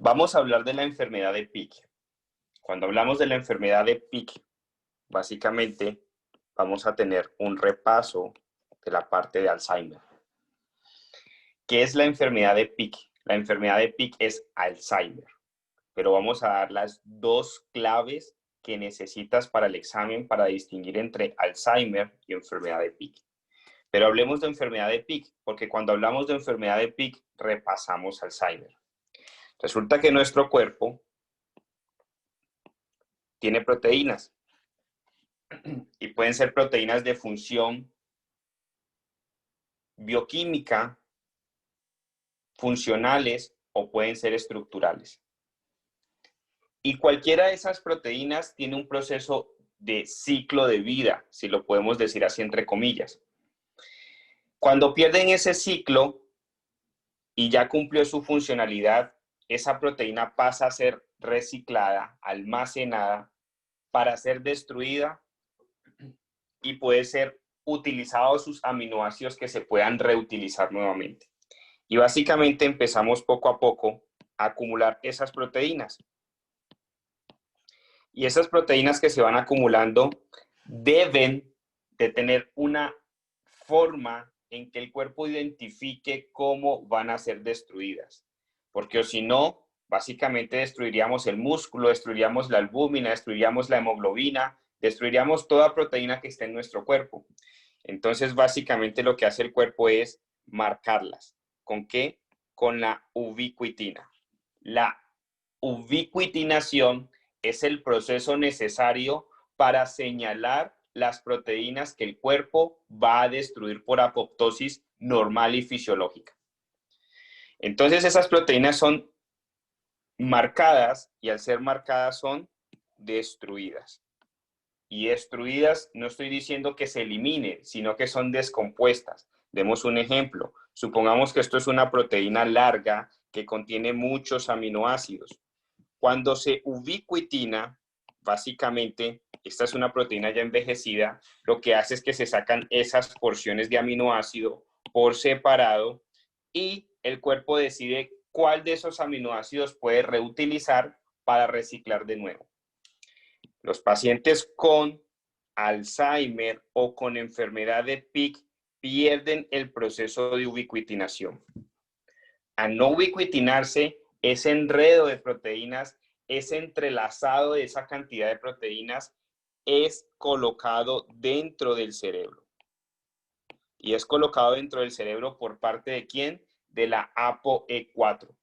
Vamos a hablar de la enfermedad de Pick. Cuando hablamos de la enfermedad de Pick, básicamente vamos a tener un repaso de la parte de Alzheimer. ¿Qué es la enfermedad de Pick? La enfermedad de Pick es Alzheimer, pero vamos a dar las dos claves que necesitas para el examen para distinguir entre Alzheimer y enfermedad de Pick. Pero hablemos de enfermedad de Pick, porque cuando hablamos de enfermedad de Pick, repasamos Alzheimer. Resulta que nuestro cuerpo tiene proteínas y pueden ser proteínas de función bioquímica, funcionales o pueden ser estructurales. Y cualquiera de esas proteínas tiene un proceso de ciclo de vida, si lo podemos decir así entre comillas. Cuando pierden ese ciclo y ya cumplió su funcionalidad, esa proteína pasa a ser reciclada, almacenada, para ser destruida y puede ser utilizados sus aminoácidos que se puedan reutilizar nuevamente. Y básicamente empezamos poco a poco a acumular esas proteínas. Y esas proteínas que se van acumulando deben de tener una forma en que el cuerpo identifique cómo van a ser destruidas. Porque si no, básicamente destruiríamos el músculo, destruiríamos la albúmina, destruiríamos la hemoglobina, destruiríamos toda proteína que esté en nuestro cuerpo. Entonces, básicamente lo que hace el cuerpo es marcarlas. ¿Con qué? Con la ubiquitina. La ubiquitinación es el proceso necesario para señalar las proteínas que el cuerpo va a destruir por apoptosis normal y fisiológica. Entonces, esas proteínas son marcadas y al ser marcadas son destruidas. Y destruidas no estoy diciendo que se eliminen, sino que son descompuestas. Demos un ejemplo. Supongamos que esto es una proteína larga que contiene muchos aminoácidos. Cuando se ubiquitina, básicamente, esta es una proteína ya envejecida, lo que hace es que se sacan esas porciones de aminoácido por separado y el cuerpo decide cuál de esos aminoácidos puede reutilizar para reciclar de nuevo. Los pacientes con Alzheimer o con enfermedad de Pick pierden el proceso de ubiquitinación. Al no ubiquitinarse, ese enredo de proteínas, ese entrelazado de esa cantidad de proteínas es colocado dentro del cerebro. Y es colocado dentro del cerebro por parte de ¿quién? De la ApoE4.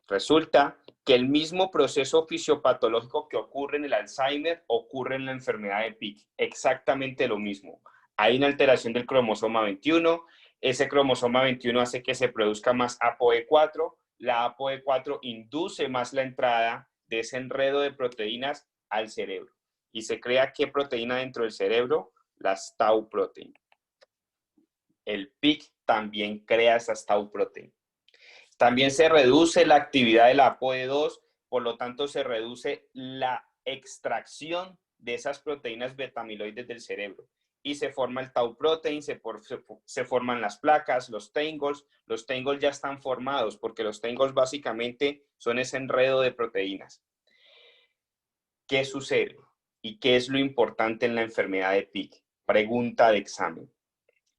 Resulta que el mismo proceso fisiopatológico que ocurre en el Alzheimer ocurre en la enfermedad de Pick. Exactamente lo mismo. Hay una alteración del cromosoma 21. Ese cromosoma 21 hace que se produzca más ApoE4. La ApoE4 induce más la entrada de ese enredo de proteínas al cerebro. Y se crea ¿qué proteína dentro del cerebro? Las tau protein. El Pick también crea esas tau protein. También se reduce la actividad de la ApoE2, por lo tanto se reduce la extracción de esas proteínas beta-amiloides del cerebro. Y se forma el tau protein, se forman las placas, los tangles. Los tangles ya están formados porque los tangles básicamente son ese enredo de proteínas. ¿Qué sucede? ¿Y qué es lo importante en la enfermedad de Pick? Pregunta de examen.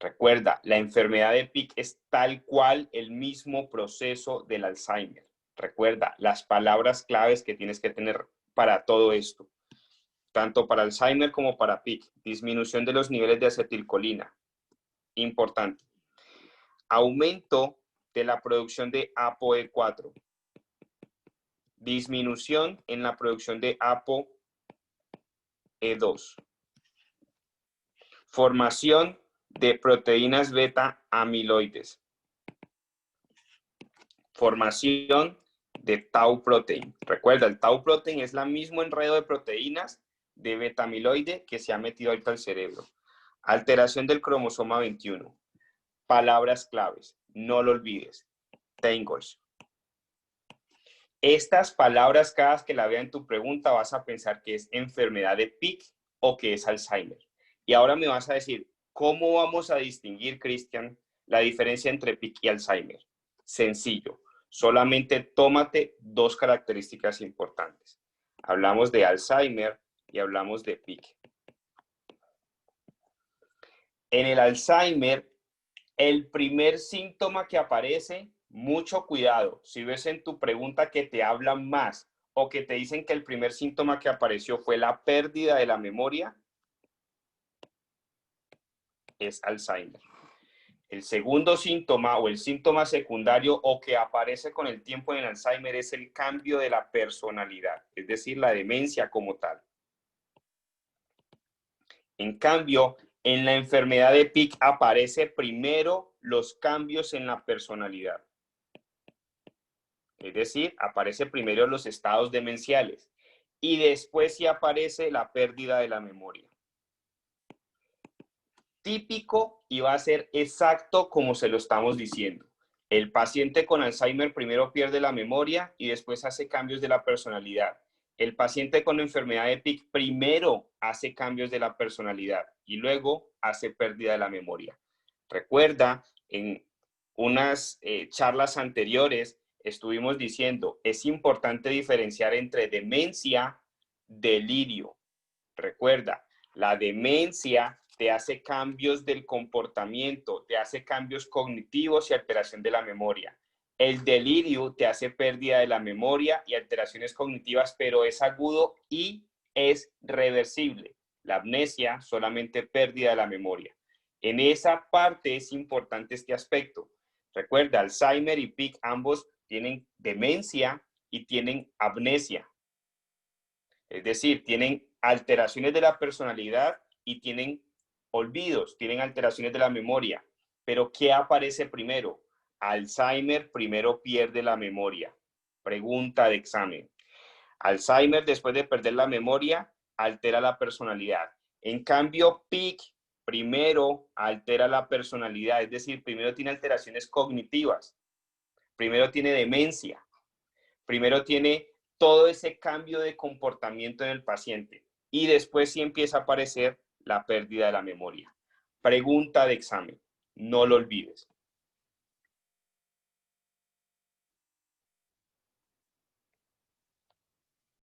Recuerda, la enfermedad de Pick es tal cual el mismo proceso del Alzheimer. Recuerda las palabras claves que tienes que tener para todo esto, tanto para Alzheimer como para Pick. Disminución de los niveles de acetilcolina, importante. Aumento de la producción de ApoE4. Disminución en la producción de ApoE2. Formación de proteínas beta-amiloides. Formación de tau protein. Recuerda, el tau protein es el mismo enredo de proteínas de beta-amiloide que se ha metido ahorita al cerebro. Alteración del cromosoma 21. Palabras claves, no lo olvides. Tangles. Estas palabras, cada vez que la vea en tu pregunta, vas a pensar que es enfermedad de Pick o que es Alzheimer. Y ahora me vas a decir, ¿cómo vamos a distinguir, Cristian, la diferencia entre Pick y Alzheimer? Sencillo. Solamente tómate dos características importantes. Hablamos de Alzheimer y hablamos de PIC. En el Alzheimer, el primer síntoma que aparece, mucho cuidado. Si ves en tu pregunta que te hablan más o que te dicen que el primer síntoma que apareció fue la pérdida de la memoria, es Alzheimer. El segundo síntoma o el síntoma secundario o que aparece con el tiempo en el Alzheimer es el cambio de la personalidad, es decir, la demencia como tal. En cambio, en la enfermedad de PIC aparece primero los cambios en la personalidad. Es decir, aparece primero los estados demenciales y después sí aparece la pérdida de la memoria. Típico y va a ser exacto como se lo estamos diciendo. El paciente con Alzheimer primero pierde la memoria y después hace cambios de la personalidad. El paciente con enfermedad de PIC primero hace cambios de la personalidad y luego hace pérdida de la memoria. Recuerda, en unas charlas anteriores estuvimos diciendo, es importante diferenciar entre demencia, delirio. Recuerda, la demencia te hace cambios del comportamiento, te hace cambios cognitivos y alteración de la memoria. El delirio te hace pérdida de la memoria y alteraciones cognitivas, pero es agudo y es reversible. La amnesia, solamente pérdida de la memoria. En esa parte es importante este aspecto. Recuerda, Alzheimer y PIC ambos tienen demencia y tienen amnesia. Es decir, tienen alteraciones de la personalidad y tienen olvidos, tienen alteraciones de la memoria. Pero ¿qué aparece primero? Alzheimer primero pierde la memoria. Pregunta de examen. Alzheimer, después de perder la memoria, altera la personalidad. En cambio, PIC primero altera la personalidad, es decir, primero tiene alteraciones cognitivas, primero tiene demencia, primero tiene todo ese cambio de comportamiento en el paciente y después sí empieza a aparecer la pérdida de la memoria. Pregunta de examen, no lo olvides.